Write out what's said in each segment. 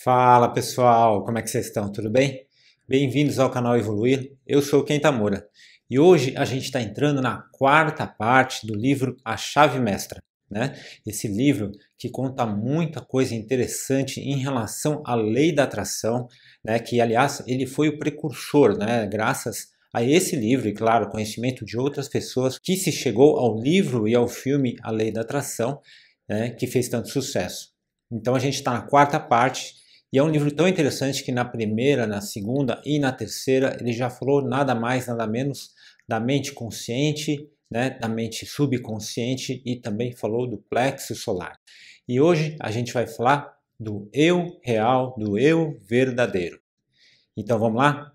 Fala pessoal, como é que vocês estão? Tudo bem? Bem-vindos ao canal Evoluir, eu sou o Ken Tamura e hoje a gente está entrando na quarta parte do livro A Chave Mestra, né? Esse livro que conta muita coisa interessante em relação à lei da atração, né? Que aliás ele foi o precursor, né? Graças a esse livro e claro, conhecimento de outras pessoas que se chegou ao livro e ao filme A Lei da Atração, né? Que fez tanto sucesso. Então a gente está na quarta parte. E é um livro tão interessante que na primeira, na segunda e na terceira ele já falou nada mais, nada menos da mente consciente, né, da mente subconsciente e também falou do plexo solar. E hoje a gente vai falar do eu real, do eu verdadeiro. Então vamos lá?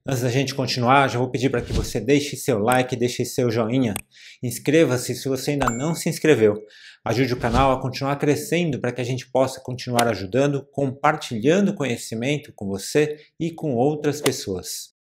Antes da gente continuar, já vou pedir para que você deixe seu like, deixe seu joinha. Inscreva-se se você ainda não se inscreveu. Ajude o canal a continuar crescendo para que a gente possa continuar ajudando, compartilhando conhecimento com você e com outras pessoas.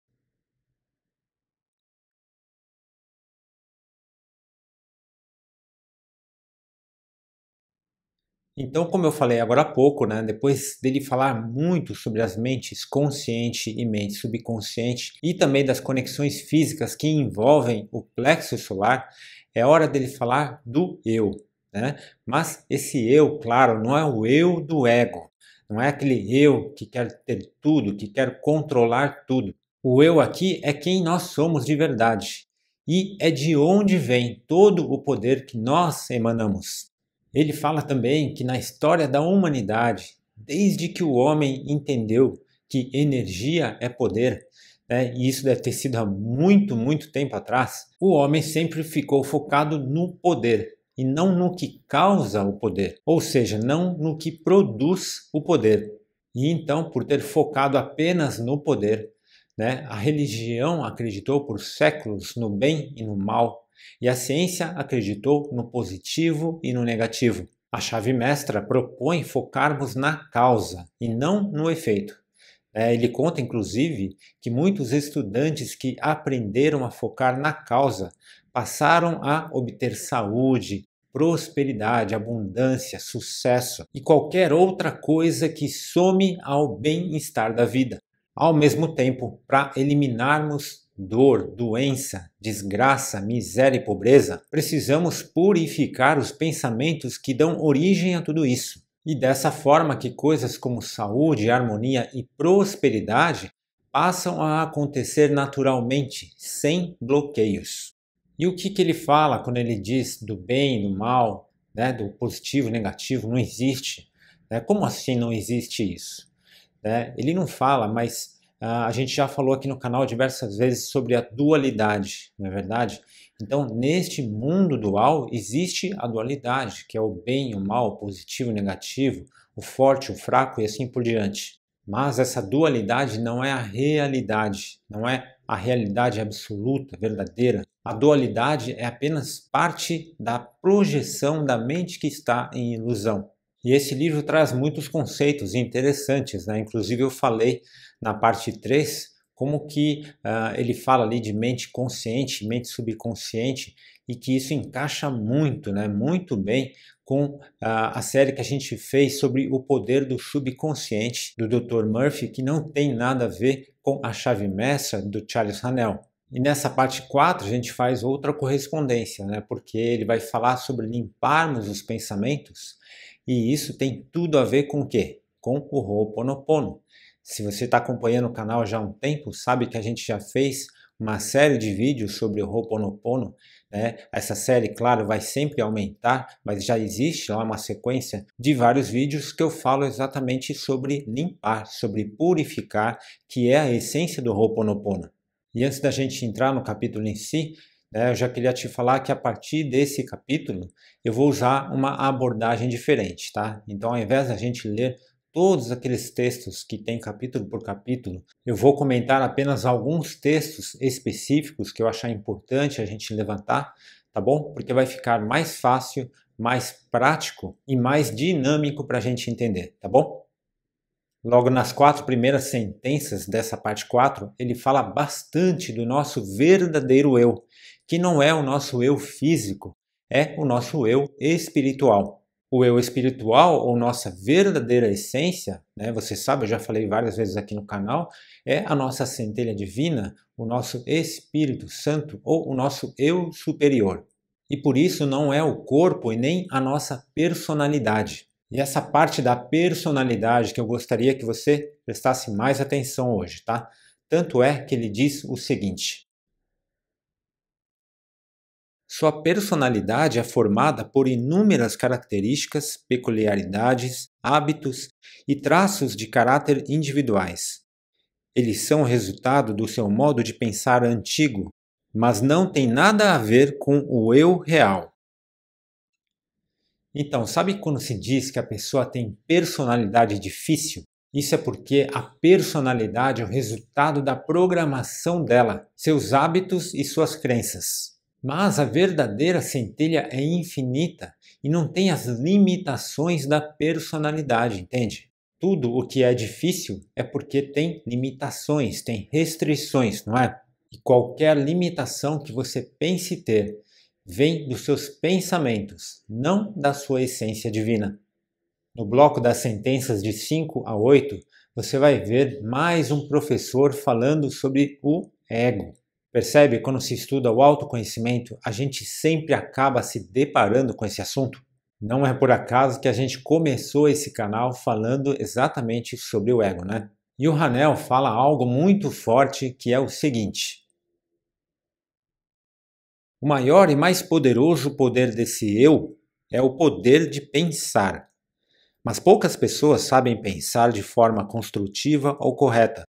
Então, como eu falei agora há pouco, né, depois dele falar muito sobre as mentes consciente e mente subconsciente e também das conexões físicas que envolvem o plexo solar, é hora dele falar do eu, né? Mas esse eu, claro, não é o eu do ego, não é aquele eu que quer ter tudo, que quer controlar tudo. O eu aqui é quem nós somos de verdade e é de onde vem todo o poder que nós emanamos. Ele fala também que na história da humanidade, desde que o homem entendeu que energia é poder, né, e isso deve ter sido há muito, muito tempo atrás, o homem sempre ficou focado no poder e não no que causa o poder, ou seja, não no que produz o poder. E então, por ter focado apenas no poder, né, a religião acreditou por séculos no bem e no mal, e a ciência acreditou no positivo e no negativo. A chave mestra propõe focarmos na causa e não no efeito. Ele conta, inclusive, que muitos estudantes que aprenderam a focar na causa passaram a obter saúde, prosperidade, abundância, sucesso e qualquer outra coisa que some ao bem-estar da vida. Ao mesmo tempo, para eliminarmos dor, doença, desgraça, miséria e pobreza, precisamos purificar os pensamentos que dão origem a tudo isso. E dessa forma que coisas como saúde, harmonia e prosperidade passam a acontecer naturalmente, sem bloqueios. E o que ele fala quando ele diz do bem e do mal, né, do positivo e negativo, não existe? Né? Como assim não existe isso? Né? Ele não fala, mas a gente já falou aqui no canal diversas vezes sobre a dualidade, não é verdade? Então, neste mundo dual, existe a dualidade, que é o bem e o mal, o positivo e o negativo, o forte, o fraco e assim por diante. Mas essa dualidade não é a realidade, não é a realidade absoluta, verdadeira. A dualidade é apenas parte da projeção da mente que está em ilusão. E esse livro traz muitos conceitos interessantes, né? Inclusive eu falei na parte 3 como que ele fala ali de mente consciente, mente subconsciente e que isso encaixa muito, né? Muito bem com a série que a gente fez sobre o poder do subconsciente do Dr. Murphy, que não tem nada a ver com a chave mestra do Charles Haanel. E nessa parte 4 a gente faz outra correspondência, né? Porque ele vai falar sobre limparmos os pensamentos e isso tem tudo a ver com o quê? Com o Ho'oponopono. Se você está acompanhando o canal já há um tempo, sabe que a gente já fez uma série de vídeos sobre o Ho'oponopono, né? Essa série, claro, vai sempre aumentar, mas já existe lá uma sequência de vários vídeos que eu falo exatamente sobre limpar, sobre purificar, que é a essência do Ho'oponopono. E antes da gente entrar no capítulo em si, eu já queria te falar que a partir desse capítulo eu vou usar uma abordagem diferente, tá? Então, ao invés da gente ler todos aqueles textos que tem capítulo por capítulo, eu vou comentar apenas alguns textos específicos que eu achar importante a gente levantar, tá bom? Porque vai ficar mais fácil, mais prático e mais dinâmico para a gente entender, tá bom? Logo nas 4 primeiras sentenças dessa parte 4, ele fala bastante do nosso verdadeiro eu, que não é o nosso eu físico, é o nosso eu espiritual. O eu espiritual, ou nossa verdadeira essência, né, você sabe, eu já falei várias vezes aqui no canal, é a nossa centelha divina, o nosso Espírito Santo ou o nosso eu superior. E por isso não é o corpo e nem a nossa personalidade. E essa parte da personalidade que eu gostaria que você prestasse mais atenção hoje, tá? Tanto é que ele diz o seguinte: sua personalidade é formada por inúmeras características, peculiaridades, hábitos e traços de caráter individuais. Eles são resultado do seu modo de pensar antigo, mas não tem nada a ver com o eu real. Então, sabe quando se diz que a pessoa tem personalidade difícil? Isso é porque a personalidade é o resultado da programação dela, seus hábitos e suas crenças. Mas a verdadeira centelha é infinita e não tem as limitações da personalidade, entende? Tudo o que é difícil é porque tem limitações, tem restrições, não é? E qualquer limitação que você pense ter vem dos seus pensamentos, não da sua essência divina. No bloco das sentenças de 5 a 8, você vai ver mais um professor falando sobre o ego. Percebe? Quando se estuda o autoconhecimento, a gente sempre acaba se deparando com esse assunto. Não é por acaso que a gente começou esse canal falando exatamente sobre o ego, né? E o Hanel fala algo muito forte que é o seguinte: o maior e mais poderoso poder desse eu é o poder de pensar. Mas poucas pessoas sabem pensar de forma construtiva ou correta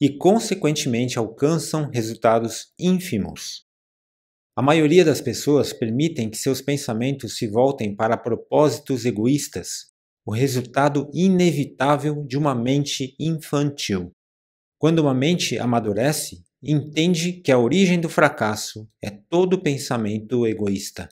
e, consequentemente, alcançam resultados ínfimos. A maioria das pessoas permitem que seus pensamentos se voltem para propósitos egoístas, o resultado inevitável de uma mente infantil. Quando uma mente amadurece, entende que a origem do fracasso é todo pensamento egoísta.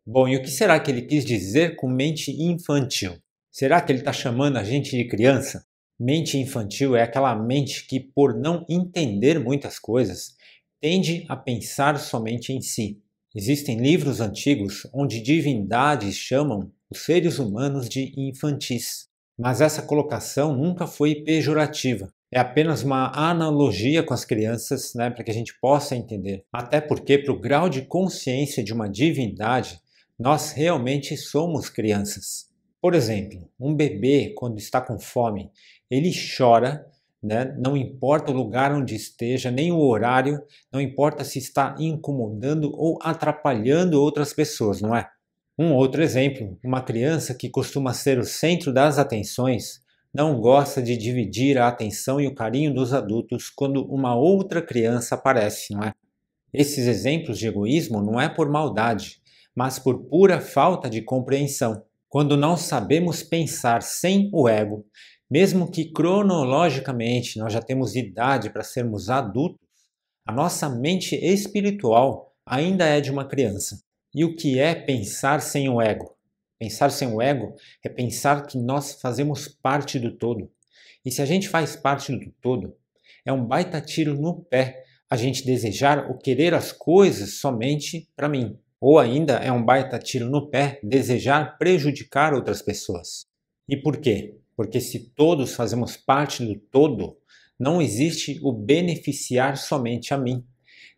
Bom, e o que será que ele quis dizer com mente infantil? Será que ele está chamando a gente de criança? Mente infantil é aquela mente que, por não entender muitas coisas, tende a pensar somente em si. Existem livros antigos onde divindades chamam os seres humanos de infantis. Mas essa colocação nunca foi pejorativa. É apenas uma analogia com as crianças, né, para que a gente possa entender. Até porque, para o grau de consciência de uma divindade, nós realmente somos crianças. Por exemplo, um bebê, quando está com fome, ele chora, né? Não importa o lugar onde esteja, nem o horário, não importa se está incomodando ou atrapalhando outras pessoas, não é? Um outro exemplo, uma criança que costuma ser o centro das atenções não gosta de dividir a atenção e o carinho dos adultos quando uma outra criança aparece, não é? Esses exemplos de egoísmo não é por maldade, mas por pura falta de compreensão. Quando não sabemos pensar sem o ego, mesmo que cronologicamente nós já temos idade para sermos adultos, a nossa mente espiritual ainda é de uma criança. E o que é pensar sem o ego? Pensar sem o ego é pensar que nós fazemos parte do todo. E se a gente faz parte do todo, é um baita tiro no pé a gente desejar ou querer as coisas somente para mim. Ou ainda é um baita tiro no pé desejar prejudicar outras pessoas. E por quê? Porque se todos fazemos parte do todo, não existe o beneficiar somente a mim,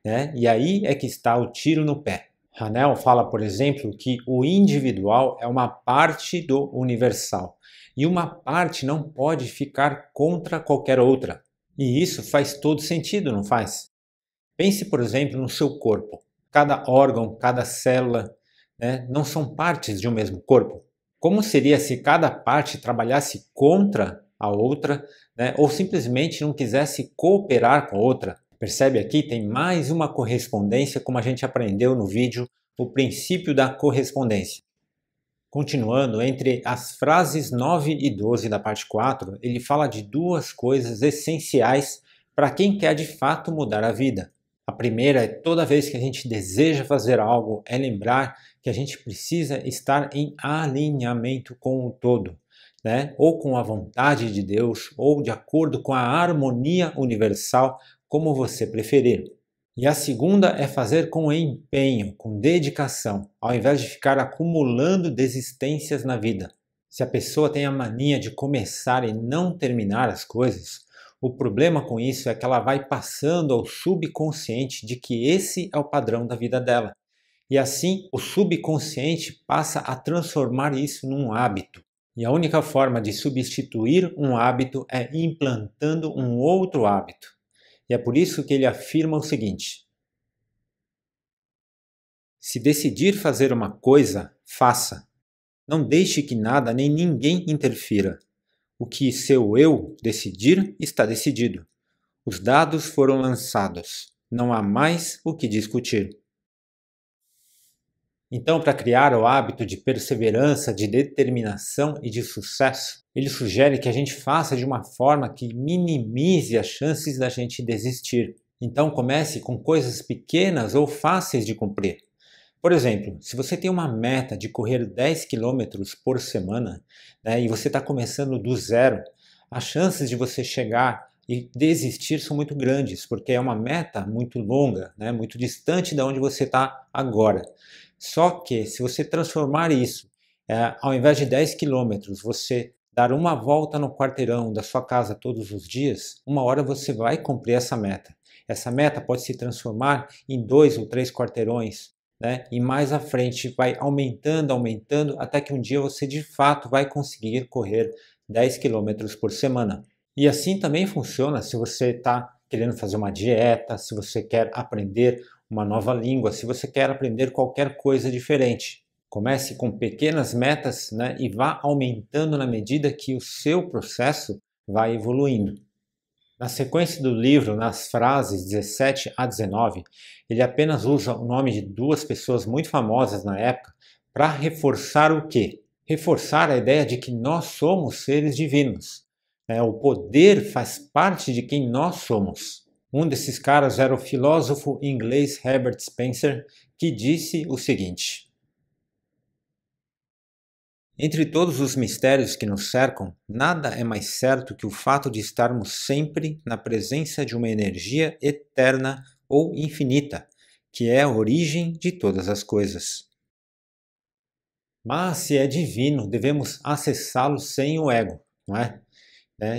né? E aí é que está o tiro no pé. Hanel fala, por exemplo, que o individual é uma parte do universal e uma parte não pode ficar contra qualquer outra. E isso faz todo sentido, não faz? Pense, por exemplo, no seu corpo. Cada órgão, cada célula, né, não são partes de um mesmo corpo. Como seria se cada parte trabalhasse contra a outra, né, ou simplesmente não quisesse cooperar com a outra? Percebe aqui? Tem mais uma correspondência, como a gente aprendeu no vídeo, o princípio da correspondência. Continuando, entre as frases 9 e 12 da parte 4, ele fala de duas coisas essenciais para quem quer de fato mudar a vida. A primeira é toda vez que a gente deseja fazer algo, é lembrar que a gente precisa estar em alinhamento com o todo, né? Ou com a vontade de Deus, ou de acordo com a harmonia universal, como você preferir. E a segunda é fazer com empenho, com dedicação, ao invés de ficar acumulando desistências na vida. Se a pessoa tem a mania de começar e não terminar as coisas, o problema com isso é que ela vai passando ao subconsciente de que esse é o padrão da vida dela. E assim, o subconsciente passa a transformar isso num hábito. E a única forma de substituir um hábito é implantando um outro hábito. E é por isso que ele afirma o seguinte: se decidir fazer uma coisa, faça. Não deixe que nada nem ninguém interfira. O que seu eu decidir está decidido. Os dados foram lançados. Não há mais o que discutir. Então, para criar o hábito de perseverança, de determinação e de sucesso, ele sugere que a gente faça de uma forma que minimize as chances da gente desistir. Então, comece com coisas pequenas ou fáceis de cumprir. Por exemplo, se você tem uma meta de correr 10 km por semana, né, e você está começando do zero, as chances de você chegar e desistir são muito grandes, porque é uma meta muito longa, né, muito distante de onde você está agora. Só que se você transformar isso, ao invés de 10 quilômetros, você dar uma volta no quarteirão da sua casa todos os dias, uma hora você vai cumprir essa meta. Essa meta pode se transformar em 2 ou 3 quarteirões, né? E mais à frente vai aumentando, até que um dia você de fato vai conseguir correr 10 quilômetros por semana. E assim também funciona se você está querendo fazer uma dieta, se você quer aprender uma nova língua, se você quer aprender qualquer coisa diferente. Comece com pequenas metas, né, e vá aumentando na medida que o seu processo vai evoluindo. Na sequência do livro, nas frases 17 a 19, ele apenas usa o nome de duas pessoas muito famosas na época para reforçar o quê? Reforçar a ideia de que nós somos seres divinos. O poder faz parte de quem nós somos. Um desses caras era o filósofo inglês Herbert Spencer, que disse o seguinte: entre todos os mistérios que nos cercam, nada é mais certo que o fato de estarmos sempre na presença de uma energia eterna ou infinita, que é a origem de todas as coisas. Mas se é divino, devemos acessá-lo sem o ego, não é?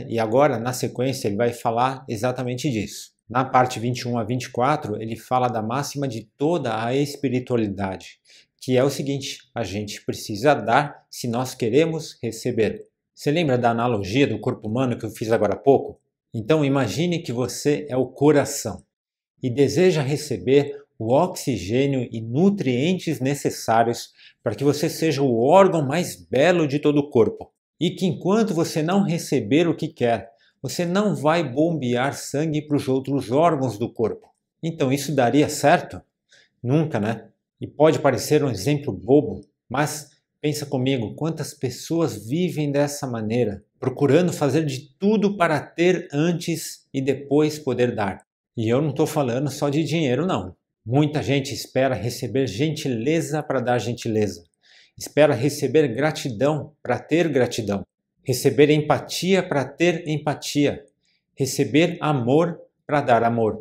E agora, na sequência, ele vai falar exatamente disso. Na parte 21 a 24, ele fala da máxima de toda a espiritualidade, que é o seguinte: a gente precisa dar se nós queremos receber. Você lembra da analogia do corpo humano que eu fiz agora há pouco? Então imagine que você é o coração e deseja receber o oxigênio e nutrientes necessários para que você seja o órgão mais belo de todo o corpo. E que enquanto você não receber o que quer, você não vai bombear sangue para os outros órgãos do corpo. Então isso daria certo? Nunca, né? E pode parecer um exemplo bobo, mas pensa comigo, quantas pessoas vivem dessa maneira, procurando fazer de tudo para ter antes e depois poder dar. E eu não estou falando só de dinheiro, não. Muita gente espera receber gentileza para dar gentileza. Espera receber gratidão para ter gratidão. Receber empatia para ter empatia. Receber amor para dar amor.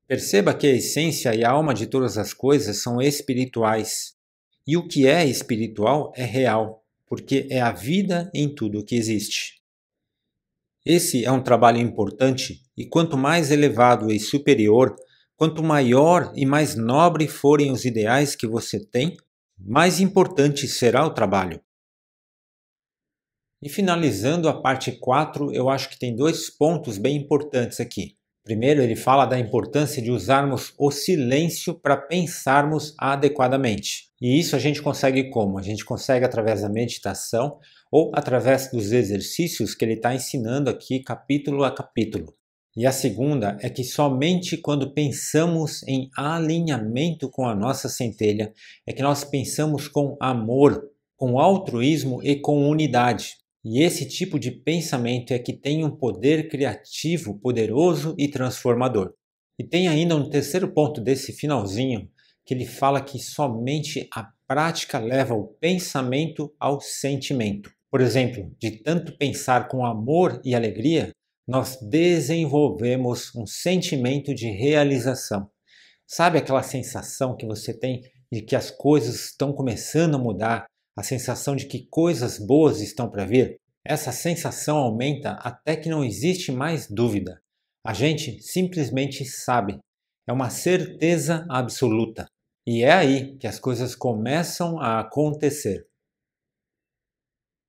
Perceba que a essência e a alma de todas as coisas são espirituais. E o que é espiritual é real, porque é a vida em tudo o que existe. Esse é um trabalho importante, e quanto mais elevado e superior, quanto maior e mais nobre forem os ideais que você tem, mais importante será o trabalho. E finalizando a parte 4, eu acho que tem 2 pontos bem importantes aqui. Primeiro, ele fala da importância de usarmos o silêncio para pensarmos adequadamente. E isso a gente consegue como? A gente consegue através da meditação ou através dos exercícios que ele está ensinando aqui capítulo a capítulo. E a segunda é que somente quando pensamos em alinhamento com a nossa centelha é que nós pensamos com amor, com altruísmo e com unidade. E esse tipo de pensamento é que tem um poder criativo, poderoso e transformador. E tem ainda um terceiro ponto desse finalzinho, que ele fala que somente a prática leva o pensamento ao sentimento. Por exemplo, de tanto pensar com amor e alegria, nós desenvolvemos um sentimento de realização. Sabe aquela sensação que você tem de que as coisas estão começando a mudar, a sensação de que coisas boas estão para vir? Essa sensação aumenta até que não existe mais dúvida. A gente simplesmente sabe. É uma certeza absoluta. E é aí que as coisas começam a acontecer.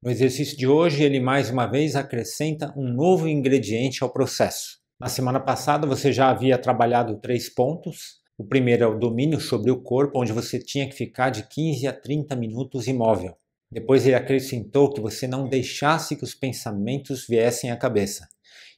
No exercício de hoje, ele mais uma vez acrescenta um novo ingrediente ao processo. Na semana passada, você já havia trabalhado 3 pontos. O primeiro é o domínio sobre o corpo, onde você tinha que ficar de 15 a 30 minutos imóvel. Depois ele acrescentou que você não deixasse que os pensamentos viessem à cabeça.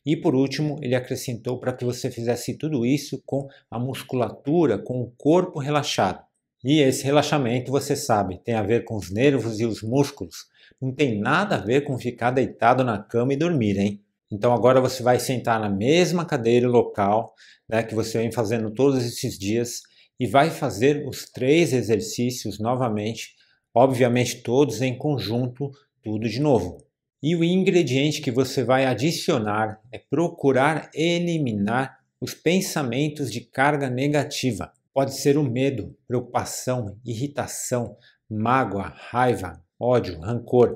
E por último, ele acrescentou para que você fizesse tudo isso com a musculatura, com o corpo relaxado. E esse relaxamento, você sabe, tem a ver com os nervos e os músculos. Não tem nada a ver com ficar deitado na cama e dormir, hein? Então agora você vai sentar na mesma cadeira local, né, que você vem fazendo todos esses dias e vai fazer os 3 exercícios novamente, obviamente todos em conjunto, tudo de novo. E o ingrediente que você vai adicionar é procurar eliminar os pensamentos de carga negativa. Pode ser o medo, preocupação, irritação, mágoa, raiva, ódio, rancor,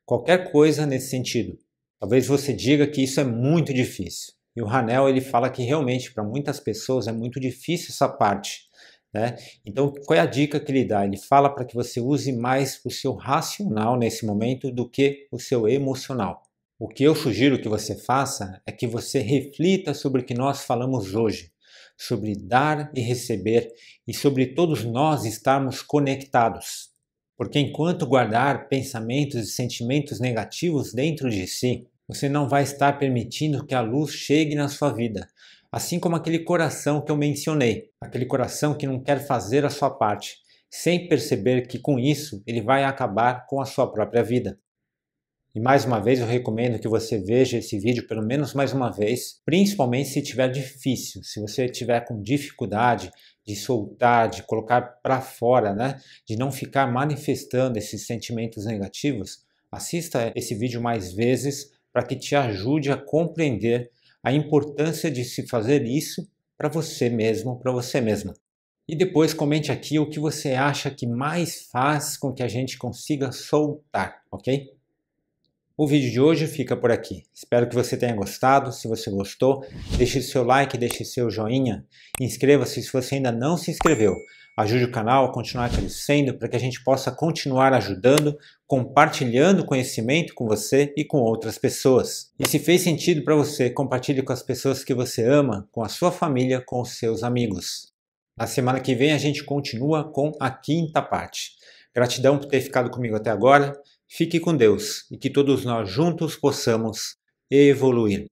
qualquer coisa nesse sentido. Talvez você diga que isso é muito difícil. E o Hanel ele fala que realmente para muitas pessoas é muito difícil essa parte, né? Então, qual é a dica que ele dá? Ele fala para que você use mais o seu racional nesse momento do que o seu emocional. O que eu sugiro que você faça é que você reflita sobre o que nós falamos hoje, sobre dar e receber e sobre todos nós estarmos conectados. Porque enquanto guardar pensamentos e sentimentos negativos dentro de si, você não vai estar permitindo que a luz chegue na sua vida. Assim como aquele coração que eu mencionei, aquele coração que não quer fazer a sua parte, sem perceber que com isso ele vai acabar com a sua própria vida. E mais uma vez eu recomendo que você veja esse vídeo pelo menos mais uma vez, principalmente se estiver difícil, se você estiver com dificuldade de soltar, de colocar para fora, né? De não ficar manifestando esses sentimentos negativos, assista esse vídeo mais vezes para que te ajude a compreender a importância de se fazer isso para você mesmo, para você mesma. E depois comente aqui o que você acha que mais faz com que a gente consiga soltar, ok? O vídeo de hoje fica por aqui. Espero que você tenha gostado. Se você gostou, deixe seu like, deixe seu joinha. Inscreva-se se você ainda não se inscreveu. Ajude o canal a continuar crescendo para que a gente possa continuar ajudando, compartilhando conhecimento com você e com outras pessoas. E se fez sentido para você, compartilhe com as pessoas que você ama, com a sua família, com os seus amigos. Na semana que vem a gente continua com a 5ª parte. Gratidão por ter ficado comigo até agora. Fique com Deus e que todos nós juntos possamos evoluir.